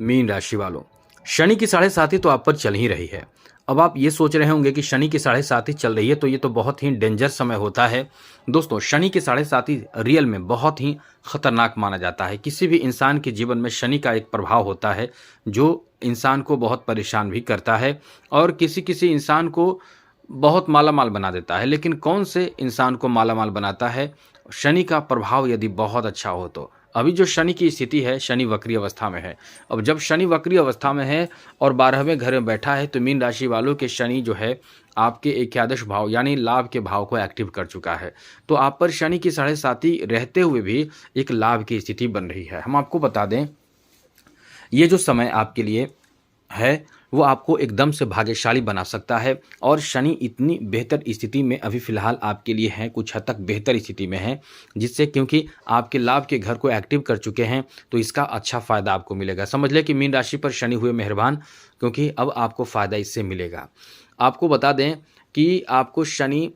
Mean राशि वालों, शनि की साढ़े साथी तो आप पर चल ही रही है। अब आप ये सोच रहे होंगे कि शनि की साढ़े साथी चल रही है तो ये तो बहुत ही डेंजर समय होता है। दोस्तों, शनि की साढ़े साथी रियल में बहुत ही खतरनाक माना जाता है। किसी भी इंसान के जीवन में शनि का एक प्रभाव होता है जो इंसान को बहुत परेशान भी करता है और किसी किसी इंसान को बहुत मालामाल बना देता है। लेकिन कौन से इंसान को मालामाल बनाता है? शनि का प्रभाव यदि बहुत अच्छा हो तो। अभी जो शनि की स्थिति है, शनि वक्री अवस्था में है। अब जब शनि वक्री अवस्था में है और 12वें घर में बैठा है तो मीन राशि वालों के शनि जो है आपके एकादश भाव यानी लाभ के भाव को एक्टिव कर चुका है। तो आप पर शनि की साढ़े साथी रहते हुए भी एक लाभ की स्थिति बन रही है। हम आपको बता दें, ये जो समय आपके लिए है वो आपको एकदम से भाग्यशाली बना सकता है और शनि इतनी बेहतर स्थिति में अभी फ़िलहाल आपके लिए है, कुछ हद तक बेहतर स्थिति में है, जिससे क्योंकि आपके लाभ के घर को एक्टिव कर चुके हैं तो इसका अच्छा फ़ायदा आपको मिलेगा। समझ लें कि मीन राशि पर शनि हुए मेहरबान, क्योंकि अब आपको फ़ायदा इससे मिलेगा। आपको बता दें कि आपको शनि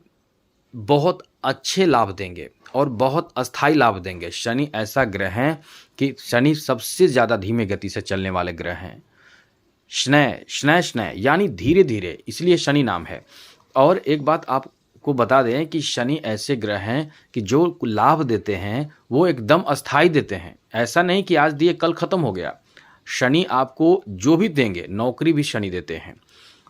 बहुत अच्छे लाभ देंगे और बहुत अस्थायी लाभ देंगे। शनि ऐसा ग्रह है कि शनि सबसे ज़्यादा धीमे गति से चलने वाले ग्रह हैं। शनैः शनैः शनैः यानी धीरे धीरे, इसलिए शनि नाम है। और एक बात आपको बता दें कि शनि ऐसे ग्रह हैं कि जो लाभ देते हैं वो एकदम अस्थायी देते हैं। ऐसा नहीं कि आज दिए कल खत्म हो गया। शनि आपको जो भी देंगे, नौकरी भी शनि देते हैं,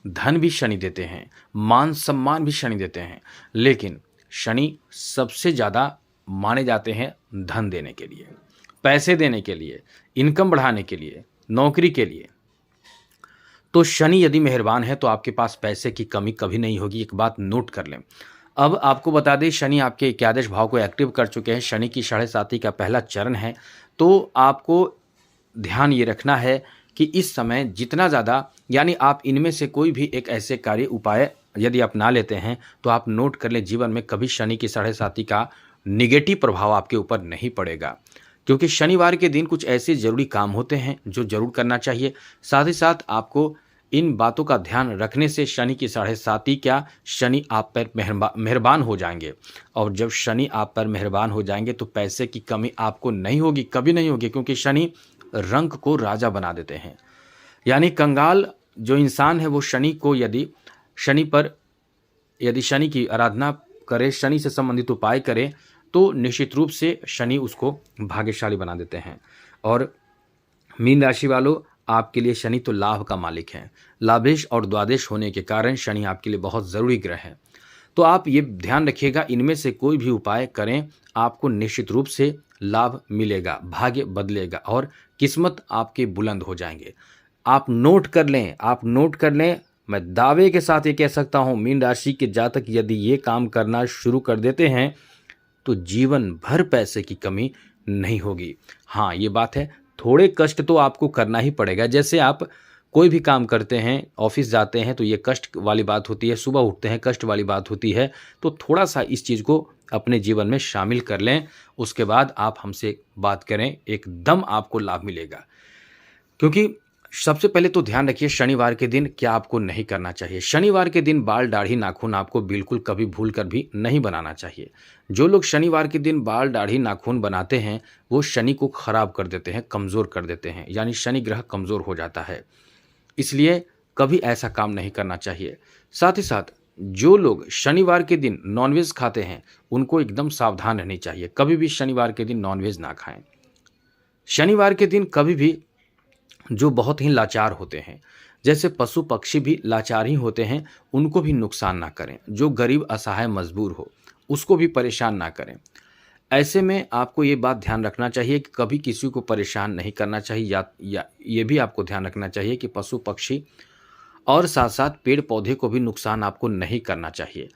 धन भी शनि देते हैं, मान सम्मान भी शनि देते हैं, लेकिन शनि सबसे ज़्यादा माने जाते हैं धन देने के लिए, पैसे देने के लिए, इनकम बढ़ाने के लिए, नौकरी के लिए। तो शनि यदि मेहरबान है तो आपके पास पैसे की कमी कभी नहीं होगी, एक बात नोट कर लें। अब आपको बता दें, शनि आपके एकादश भाव को एक्टिव कर चुके हैं। शनि की साढ़े साथी का पहला चरण है, तो आपको ध्यान ये रखना है कि इस समय जितना ज़्यादा यानी आप इनमें से कोई भी एक ऐसे कार्य उपाय यदि अपना लेते हैं तो आप नोट कर लें, जीवन में कभी शनि की साढ़े साथी का निगेटिव प्रभाव आपके ऊपर नहीं पड़ेगा। क्योंकि शनिवार के दिन कुछ ऐसे ज़रूरी काम होते हैं जो ज़रूर करना चाहिए। साथ ही साथ आपको इन बातों का ध्यान रखने से शनि की साढ़े साथी क्या, शनि आप पर मेहरबान हो जाएंगे। और जब शनि आप पर मेहरबान हो जाएंगे तो पैसे की कमी आपको नहीं होगी, कभी नहीं होगी, क्योंकि शनि रंक को राजा बना देते हैं। यानी कंगाल जो इंसान है वो शनि को यदि शनि की आराधना करे, शनि से संबंधित उपाय करे तो निश्चित रूप से शनि उसको भाग्यशाली बना देते हैं। और मीन राशि वालों, आपके लिए शनि तो लाभ का मालिक है। लाभेश और द्वादश होने के कारण शनि आपके लिए बहुत ज़रूरी ग्रह है। तो आप ये ध्यान रखिएगा, इनमें से कोई भी उपाय करें आपको निश्चित रूप से लाभ मिलेगा, भाग्य बदलेगा और किस्मत आपके बुलंद हो जाएंगे। आप नोट कर लें, आप नोट कर लें। मैं दावे के साथ ये कह सकता हूँ, मीन राशि के जातक यदि ये काम करना शुरू कर देते हैं तो जीवन भर पैसे की कमी नहीं होगी। हाँ, ये बात है, थोड़े कष्ट तो आपको करना ही पड़ेगा। जैसे आप कोई भी काम करते हैं, ऑफिस जाते हैं तो ये कष्ट वाली बात होती है, सुबह उठते हैं कष्ट वाली बात होती है। तो थोड़ा सा इस चीज़ को अपने जीवन में शामिल कर लें, उसके बाद आप हमसे बात करें, एकदम आपको लाभ मिलेगा। क्योंकि सबसे पहले तो ध्यान रखिए, शनिवार के दिन क्या आपको नहीं करना चाहिए। शनिवार के दिन बाल, दाढ़ी, नाखून आपको बिल्कुल कभी भूल कर भी नहीं बनाना चाहिए। जो लोग शनिवार के दिन बाल, दाढ़ी, नाखून बनाते हैं वो शनि को खराब कर देते हैं, कमज़ोर कर देते हैं, यानी शनि ग्रह कमज़ोर हो जाता है। इसलिए कभी ऐसा काम नहीं करना चाहिए। साथ ही साथ जो लोग शनिवार के दिन नॉनवेज खाते हैं उनको एकदम सावधान रहनी चाहिए, कभी भी शनिवार के दिन नॉनवेज ना खाएं। शनिवार के दिन कभी भी जो बहुत ही लाचार होते हैं, जैसे पशु पक्षी भी लाचार ही होते हैं, उनको भी नुकसान ना करें। जो गरीब असहाय मजबूर हो उसको भी परेशान ना करें। ऐसे में आपको ये बात ध्यान रखना चाहिए कि कभी किसी को परेशान नहीं करना चाहिए, या ये भी आपको ध्यान रखना चाहिए कि पशु पक्षी और साथ साथ पेड़ पौधे को भी नुकसान आपको नहीं करना चाहिए।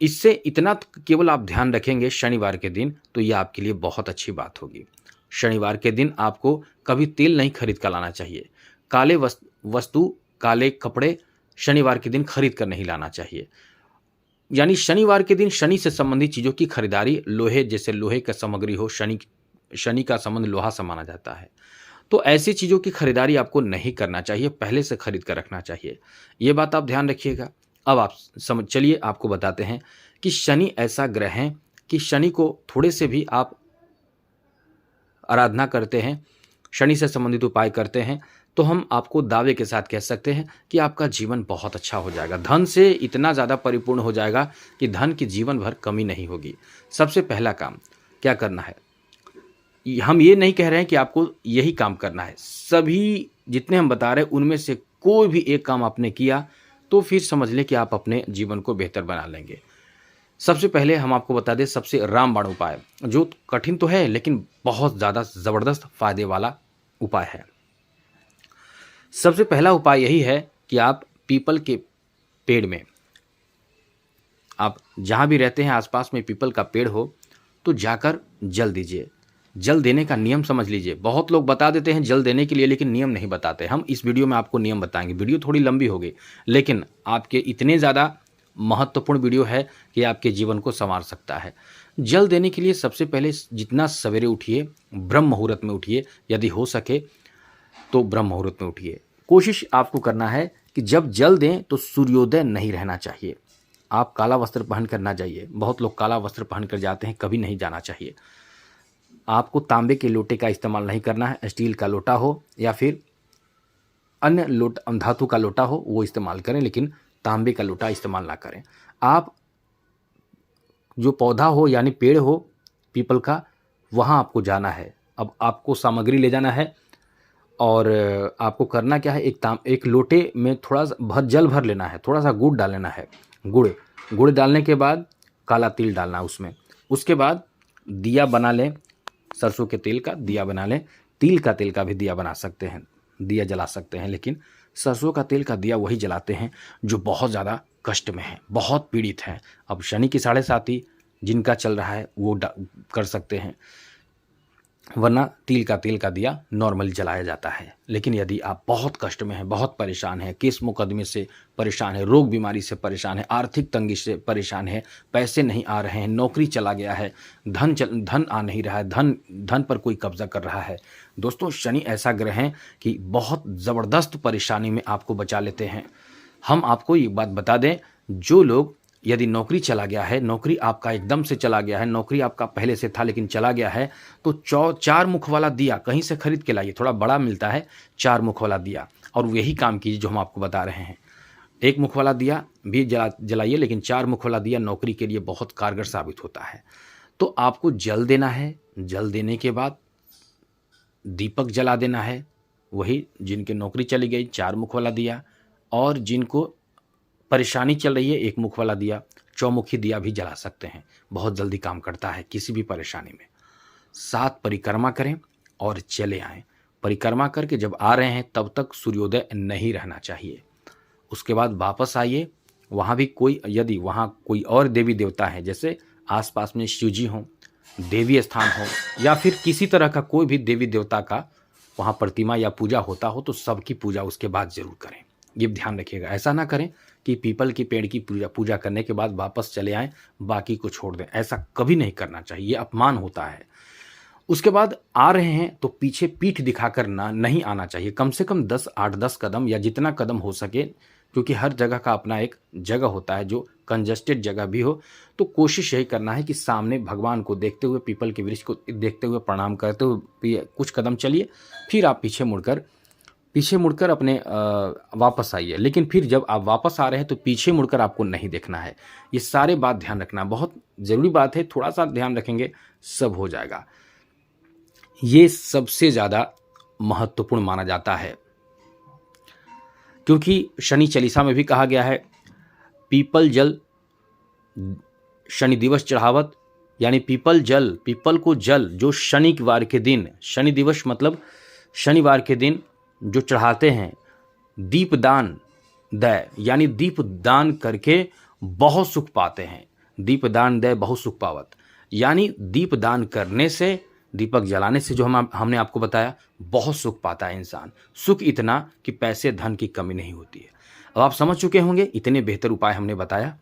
इससे इतना केवल आप ध्यान रखेंगे शनिवार के दिन तो ये आपके लिए बहुत अच्छी बात होगी। शनिवार के दिन आपको कभी तेल नहीं खरीद कर लाना चाहिए। काले वस्तु, काले कपड़े शनिवार के दिन खरीद कर नहीं लाना चाहिए। यानी शनिवार के दिन शनि से संबंधित चीज़ों की खरीदारी, लोहे जैसे लोहे का सामग्री हो, शनि का संबंध लोहा से माना जाता है, तो ऐसी चीज़ों की खरीदारी आपको नहीं करना चाहिए, पहले से खरीद कर रखना चाहिए। ये बात आप ध्यान रखिएगा। अब आप चलिए आपको बताते हैं कि शनि ऐसा ग्रह है कि शनि को थोड़े से भी आप आराधना करते हैं, शनि से संबंधित उपाय करते हैं तो हम आपको दावे के साथ कह सकते हैं कि आपका जीवन बहुत अच्छा हो जाएगा। धन से इतना ज़्यादा परिपूर्ण हो जाएगा कि धन की जीवन भर कमी नहीं होगी। सबसे पहला काम क्या करना है, हम ये नहीं कह रहे हैं कि आपको यही काम करना है, सभी जितने हम बता रहे हैं उनमें से कोई भी एक काम आपने किया तो फिर समझ लें कि आप अपने जीवन को बेहतर बना लेंगे। सबसे पहले हम आपको बता दें सबसे रामबाण उपाय, जो कठिन तो है लेकिन बहुत ज़्यादा ज़बरदस्त फायदे वाला उपाय है। सबसे पहला उपाय यही है कि आप पीपल के पेड़ में, आप जहाँ भी रहते हैं आसपास में पीपल का पेड़ हो तो जाकर जल दीजिए। जल देने का नियम समझ लीजिए। बहुत लोग बता देते हैं जल देने के लिए लेकिन नियम नहीं बताते। हम इस वीडियो में आपको नियम बताएंगे। वीडियो थोड़ी लंबी होगी लेकिन आपके इतने ज़्यादा महत्वपूर्ण वीडियो है कि आपके जीवन को संवार सकता है। जल देने के लिए सबसे पहले जितना सवेरे उठिए, ब्रह्म मुहूर्त में उठिए, यदि हो सके तो ब्रह्म मुहूर्त में उठिए। कोशिश आपको करना है कि जब जल दें तो सूर्योदय नहीं रहना चाहिए। आप काला वस्त्र पहन कर ना जाइए। बहुत लोग काला वस्त्र पहन कर जाते हैं, कभी नहीं जाना चाहिए। आपको तांबे के लोटे का इस्तेमाल नहीं करना है। स्टील का लोटा हो या फिर अन्य धातु का लोटा हो वो इस्तेमाल करें, लेकिन तांबे का लोटा इस्तेमाल ना करें। आप जो पौधा हो यानी पेड़ हो पीपल का, वहाँ आपको जाना है। अब आपको सामग्री ले जाना है और आपको करना क्या है, एक लोटे में थोड़ा सा जल भर लेना है, थोड़ा सा गुड़ डाल लेना है। गुड़ डालने के बाद काला तिल डालना है उसमें। उसके बाद दिया बना लें, सरसों के तेल का दिया बना लें। तिल का तेल का भी दिया बना सकते हैं, दिया जला सकते हैं, लेकिन सरसों का तेल का दिया वही जलाते हैं जो बहुत ज़्यादा कष्ट में है, बहुत पीड़ित हैं। अब शनि की 7.5 जिनका चल रहा है वो कर सकते हैं, वरना तिल का तेल का दिया नॉर्मली जलाया जाता है। लेकिन यदि आप बहुत कष्ट में हैं, बहुत परेशान हैं, केस मुकदमे से परेशान है, रोग बीमारी से परेशान है, आर्थिक तंगी से परेशान है, पैसे नहीं आ रहे हैं, नौकरी चला गया है, धन आ नहीं रहा है, धन पर कोई कब्जा कर रहा है। दोस्तों, शनि ऐसा ग्रह है कि बहुत ज़बरदस्त परेशानी में आपको बचा लेते हैं। हम आपको ये बात बता दें, जो लोग यदि नौकरी चला गया है, नौकरी आपका एकदम से चला गया है, नौकरी आपका पहले से था लेकिन चला गया है, तो 4 मुख वाला दिया कहीं से खरीद के लाइए। थोड़ा बड़ा मिलता है 4 मुख वाला दिया, और यही काम कीजिए जो हम आपको बता रहे हैं। 1 मुख वाला दिया भी जलाइए, लेकिन 4 मुख वाला दिया नौकरी के लिए बहुत कारगर साबित होता है। तो आपको जल देना है। जल देने के बाद दीपक जला देना है, वही जिनकी नौकरी चली गई 4 मुख वाला दिया, और जिनको परेशानी चल रही है 1 मुख वाला दिया, चौमुखी दिया भी जला सकते हैं। बहुत जल्दी काम करता है किसी भी परेशानी में। 7 परिक्रमा करें और चले आएं। परिक्रमा करके जब आ रहे हैं तब तक सूर्योदय नहीं रहना चाहिए। उसके बाद वापस आइए। वहाँ भी यदि वहाँ कोई और देवी देवता है, जैसे आसपास में शिव जी हों, देवी स्थान हो, या फिर किसी तरह का कोई भी देवी देवता का वहाँ प्रतिमा या पूजा होता हो, तो सबकी पूजा उसके बाद जरूर करें। ये ध्यान रखिएगा। ऐसा ना करें कि पीपल की पेड़ की पूजा करने के बाद वापस चले आएं, बाकी को छोड़ दें। ऐसा कभी नहीं करना चाहिए, ये अपमान होता है। उसके बाद आ रहे हैं तो पीछे पीठ दिखाकर नहीं आना चाहिए। कम से कम 8-10 कदम या जितना कदम हो सके, क्योंकि हर जगह का अपना एक जगह होता है जो कंजस्टेड जगह भी हो। तो कोशिश यही करना है कि सामने भगवान को देखते हुए, पीपल के वृक्ष को देखते हुए, प्रणाम करते हुए कुछ कदम चलिए, फिर आप पीछे मुड़कर अपने वापस आइए। लेकिन फिर जब आप वापस आ रहे हैं तो पीछे मुड़कर आपको नहीं देखना है। ये सारे बात ध्यान रखना बहुत ज़रूरी बात है। थोड़ा सा ध्यान रखेंगे सब हो जाएगा। ये सबसे ज़्यादा महत्वपूर्ण माना जाता है, क्योंकि शनि चालीसा में भी कहा गया है, पीपल जल शनि दिवस चढ़ावत, यानी पीपल को जल जो शनिवार के दिन, शनि दिवस मतलब शनिवार के दिन जो चढ़ाते हैं, दीपदान दय, यानी दीप दान करके बहुत सुख पाते हैं। दीपदान दय बहुत सुख पावत, यानी दीप दान करने से, दीपक जलाने से, जो हमने आपको बताया, बहुत सुख पाता है इंसान। सुख इतना कि पैसे धन की कमी नहीं होती है। अब आप समझ चुके होंगे, इतने बेहतर उपाय हमने बताया।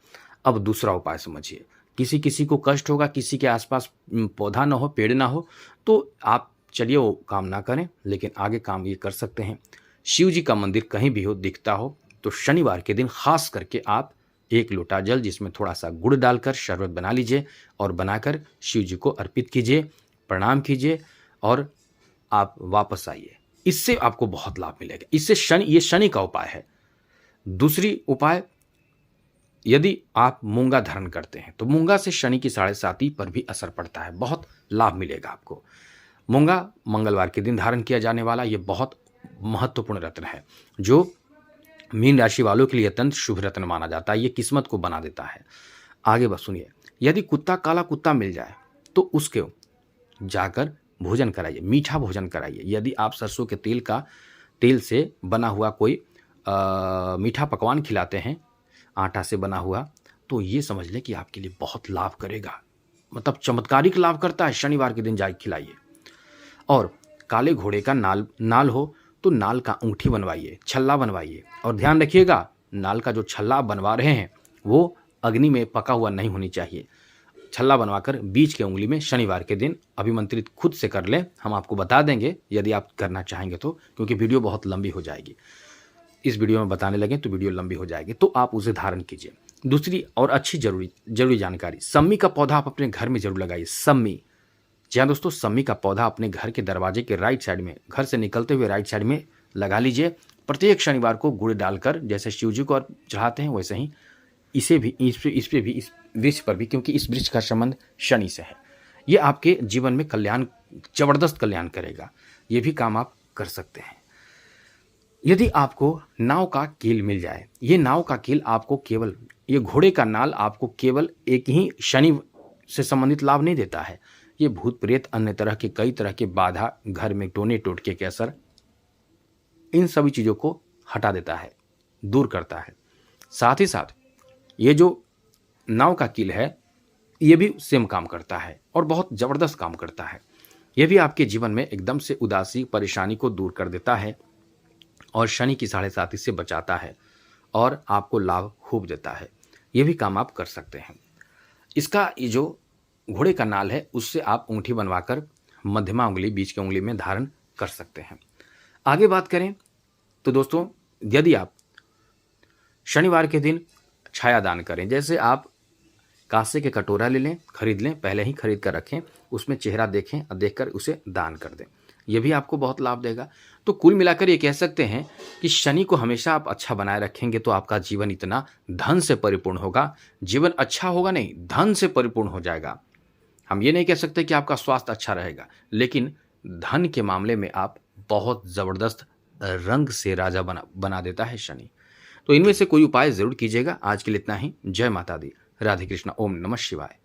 अब दूसरा उपाय समझिए। किसी को कष्ट होगा, किसी के आसपास पौधा ना हो, पेड़ ना हो, तो आप चलिए वो काम ना करें, लेकिन आगे काम ये कर सकते हैं। शिव जी का मंदिर कहीं भी हो, दिखता हो, तो शनिवार के दिन खास करके आप 1 लोटा जल जिसमें थोड़ा सा गुड़ डालकर शरबत बना लीजिए और बनाकर शिव जी को अर्पित कीजिए, प्रणाम कीजिए और आप वापस आइए। इससे आपको बहुत लाभ मिलेगा। इससे शनि, ये शनि का उपाय है। दूसरी उपाय, यदि आप मूंगा धारण करते हैं तो मूंगा से शनि की 7.5 पर भी असर पड़ता है, बहुत लाभ मिलेगा आपको। मूंगा मंगलवार के दिन धारण किया जाने वाला ये बहुत महत्वपूर्ण रत्न है, जो मीन राशि वालों के लिए अत्यंत शुभ रत्न माना जाता है। ये किस्मत को बना देता है। आगे बस सुनिए, यदि कुत्ता, काला कुत्ता मिल जाए तो उसके जाकर भोजन कराइए, मीठा भोजन कराइए। यदि आप सरसों के तेल से बना हुआ कोई मीठा पकवान खिलाते हैं, आटा से बना हुआ, तो ये समझ लें कि आपके लिए बहुत लाभ करेगा, मतलब चमत्कारिक लाभ करता है। शनिवार के दिन जाके खिलाइए। और काले घोड़े का नाल हो तो नाल का अंगूठी बनवाइए, छल्ला बनवाइए। और ध्यान रखिएगा, नाल का जो छल्ला आप बनवा रहे हैं वो अग्नि में पका हुआ नहीं होनी चाहिए। छल्ला बनवाकर बीच के उंगली में शनिवार के दिन अभिमंत्रित खुद से कर लें। हम आपको बता देंगे यदि आप करना चाहेंगे तो, क्योंकि वीडियो बहुत लंबी हो जाएगी। इस वीडियो में बताने लगे तो वीडियो लंबी हो जाएगी, तो आप उसे धारण कीजिए। दूसरी और अच्छी जरूरी जानकारी, सम्मी का पौधा आप अपने घर में जरूर लगाइए। सम्मी, जी हाँ दोस्तों, सम्मी का पौधा अपने घर के दरवाजे के राइट साइड में, घर से निकलते हुए राइट साइड में लगा लीजिए। प्रत्येक शनिवार को गुड़ डालकर, जैसे शिव जी को चढ़ाते हैं वैसे ही इस वृक्ष पर भी, क्योंकि इस वृक्ष का संबंध शनि से है। ये आपके जीवन में कल्याण, जबरदस्त कल्याण करेगा। ये भी काम आप कर सकते हैं। यदि आपको नाव का कील मिल जाए, ये नाव का कील आपको केवल, ये घोड़े का नाल आपको केवल एक ही शनि से संबंधित लाभ नहीं देता है। ये भूत प्रेत, अन्य तरह के कई तरह के बाधा, घर में टोने टोटके के असर, इन सभी चीज़ों को हटा देता है, दूर करता है। साथ ही साथ ये जो नाव का कील है ये भी सेम काम करता है और बहुत ज़बरदस्त काम करता है। ये भी आपके जीवन में एकदम से उदासी, परेशानी को दूर कर देता है और शनि की 7.5 से बचाता है और आपको लाभ खूब देता है। ये भी काम आप कर सकते हैं। इसका ये जो घोड़े का नाल है उससे आप अंगूठी बनवाकर मध्यमा उंगली, बीच की उंगली में धारण कर सकते हैं। आगे बात करें तो दोस्तों, यदि आप शनिवार के दिन छाया दान करें, जैसे आप कांसे के कटोरा ले लें, खरीद लें, पहले ही खरीद कर रखें, उसमें चेहरा देखें और देखकर उसे दान कर दें, यह भी आपको बहुत लाभ देगा। तो कुल मिलाकर ये कह सकते हैं कि शनि को हमेशा आप अच्छा बनाए रखेंगे तो आपका जीवन इतना धन से परिपूर्ण होगा। जीवन अच्छा होगा नहीं, धन से परिपूर्ण हो जाएगा। हम ये नहीं कह सकते कि आपका स्वास्थ्य अच्छा रहेगा, लेकिन धन के मामले में आप बहुत ज़बरदस्त रंग से राजा बना देता है शनि। तो इनमें से कोई उपाय ज़रूर कीजिएगा। आज के लिए इतना ही। जय माता दी। राधे कृष्ण। ओम नमः शिवाय।